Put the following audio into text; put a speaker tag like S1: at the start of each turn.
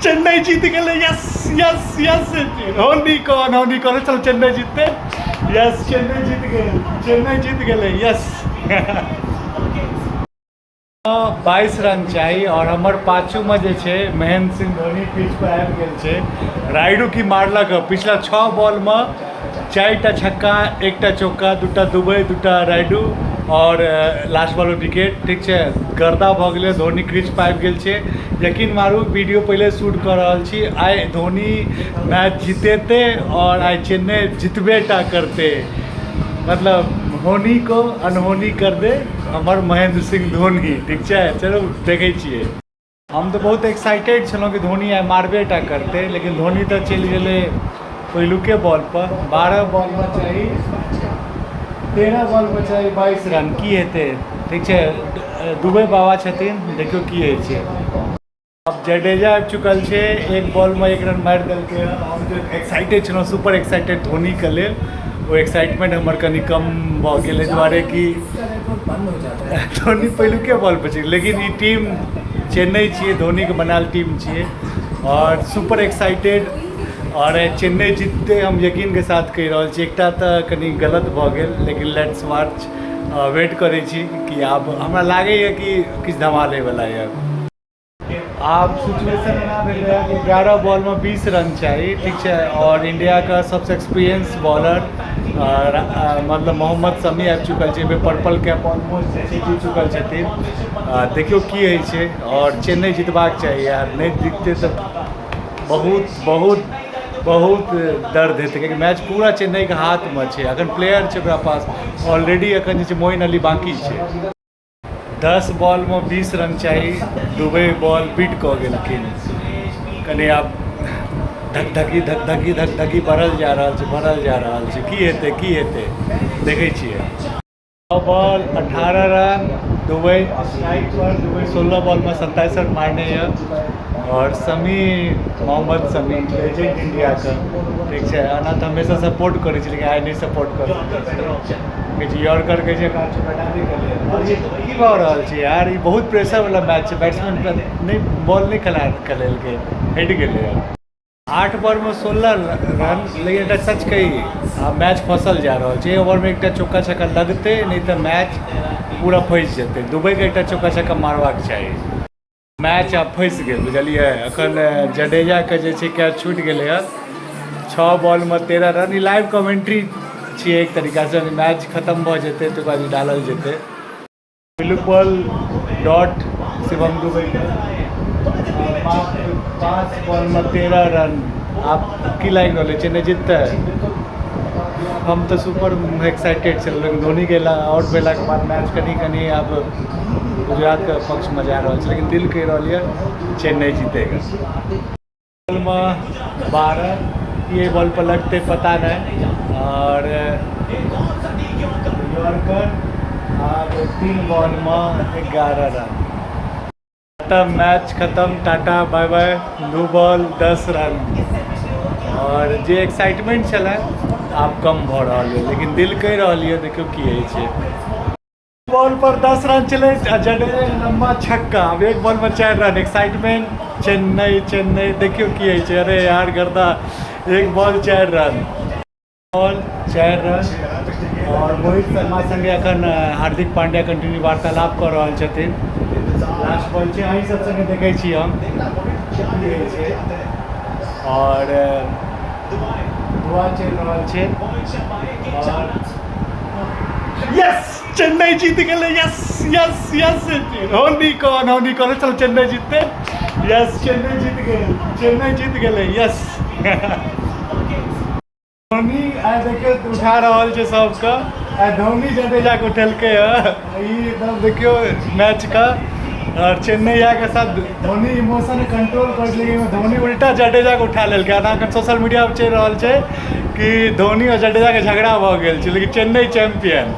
S1: चेन्नई जीत गए। Yes yes yes होनी कौन चलो चेन्नई जीतते। यस चेन्नई जीत गए यस 22 रन चाहिए और हमार पाछू में जे छे महेंद्र सिंह धोनी पिच पर आबि गेल छे। राइडू की मारलक पिछला 6 बॉल में 4टा छक्का 1टा चौका 2टा दुबई 2टा राइडू और लास्ट बॉल विकेट। ठीक है गर्दा भ गए धोनी क्रीज पर आबि गेल छे। यकीन मारू वीडियो पहले शूट कर रहल छी। आइ धोनी मैच जीतेते और आइ चेन्नई जितबेटा करते मतलब होनी को अनहोनी कर दे हमार महेंद्र सिंह धोनी। ठीक है चलो देखे छिए। हम तो बहुत एक्साइटेड छलौं कि धोनी आइ मारबेटा करते लेकिन धोनी तो चल गए पहिलुके बॉल पर। 12 बॉल में चाहिए 13 बॉल में चाहिए 22 रन की हेतै। ठीक है दुबई बाबा छथिन देखियो की होइ छै। अब जडेजा आबि चुकल छे 1 बॉल में 1 रन मारि देलकै। हम जो एक्साइटेड छलौं सुपर एक्साइटेड धोनी के लेल वो एक्साइटमेंट हमर कनी कम भ गेलै दुआरे कि धोनी पहिलुके बॉल पर छै। लेकिन ई टीम चेन्नई छिए धोनी के बनाल टीम छिए और सुपर एक्साइटेड और चेन्नई जीतते हम यकीन के साथ कहि रहल छी। एकटा तऽ कनी गलत भ गेल लेकिन लेट्स वॉच वेट करै छी कि आब हमरा लागैए कि किछु धमाल होइवला यऽ। आप सिचुएशन एना भेल है कि 11 बॉल में 20 रन चाहिए। ठीक है और इंडिया का सबसे एक्सपीरियंस बॉलर मतलब मोहम्मद शमी आबि चुकल है। पर्पल कैप ऑलमोस्ट जीत चुकल छथिन। देखियो की होइ छै और चेन्नई जीतबाक चाहिए यार। नहीं जीतते तो बहुत बहुत बहुत दर्द हेतै क्योंकि मैच पूरा चेन्नई के हाथ में है। अखन प्लेयर है ओकरा पास ऑलरेडी अखन जे मोइन अली बाकी है। 10 बॉल में 20 रन चाहिए। दुबई बॉल बीट कऽ गेलखिन कनी आब धक बढ़ल जा रहल छै की हेतै देखै छियै। बॉल 18 रन दुबई स्ट्राइक पर। दुबई 16 बॉल में 27 रन मारने हैं और शमी मोहम्मद शमी लेजेंड इंडिया का। ठीक है आना तो हमेशा सपोर्ट करे लेकिन आइ नहीं सपोर्ट कर यॉर्कर के और ये की भऽ रहल छै यार। ये बहुत प्रेशर वाला मैच है। बैट्समैन पर नहीं बॉल नहीं खेलेलकै हटि गेलै। 8 बॉल में 16 रन लेकिन एक सच कही मैच फसल जा रहा है। ओवर में एक चौका छक्का लगते नहीं तो मैच पूरा फंस जेते। दुबई के एक चौका छक्का मारबाक चाहिए। मैच आब फंस गए बुझलिए। अखन जडेजा के जे छै कैच छूट गेलै है। 6 बॉल में 13 रन। ई लाइव कमेंट्री छिए एक तरीका से मैच खत्म भ जेते तो बाद डालल जेते। बिल्कुल डॉट शिवम दुबई 5 बॉल में 13 रन। आप की लाइक रहले चेन्नई जीतते। हम तो सुपर एक्साइटेड छल लेकिन धोनी के आउट भेला के बाद मैच कनी अब गुजरात के पक्ष में जा रहा है लेकिन दिल कह रहा है चेन्नई जीतेगा। बॉल में 12 ये बॉल पर लगते पता नहीं और यॉर्कर अब 3 बॉल में 11 रन। खत्म मैच खत्म tata bye bye. 2 ball 10 run और जे एक्साइटमेंट चला आप कम भ रहा है लेकिन दिल कह रहा है देखियो की होइ छै। बॉल पर 10 रन चले जडेजा लंबा छक्का। अब 1 बॉल में 4 रन। एक्साइटमेंट चेन्नई देखियो की होइ छै। अरे यार गर्दा 1 बॉल 4 रन बॉल 4 रन और मोहित शर्मा संगे अखन हार्दिक पांड्या कंटिन्यू वार्तालाप कर रहल छथिन। लास्ट बॉल छै अहीं सब संगे देखै छी हम की होइ छै और दुआ चल रहा है और यस चेन्नई जीत गए। यस यस यस होनी कौन चलो चेन्नई जीतते। यस चेन्नई जीत गए यस धोनी आइ देखियो उठा रहल छै सबके। धोनी जडेजा के उठेलकै एकदम देखियो मैच का और चेन्नई के साथ धोनी इमोशन कंट्रोल कर लेकिन धोनी उल्टा जडेजा के उठा लेलकै। अखन सोशल मीडिया पर चल रहा है कि धोनी और जडेजा के झगड़ा भ गेल छै लेकिन चेन्नई चैंपियन।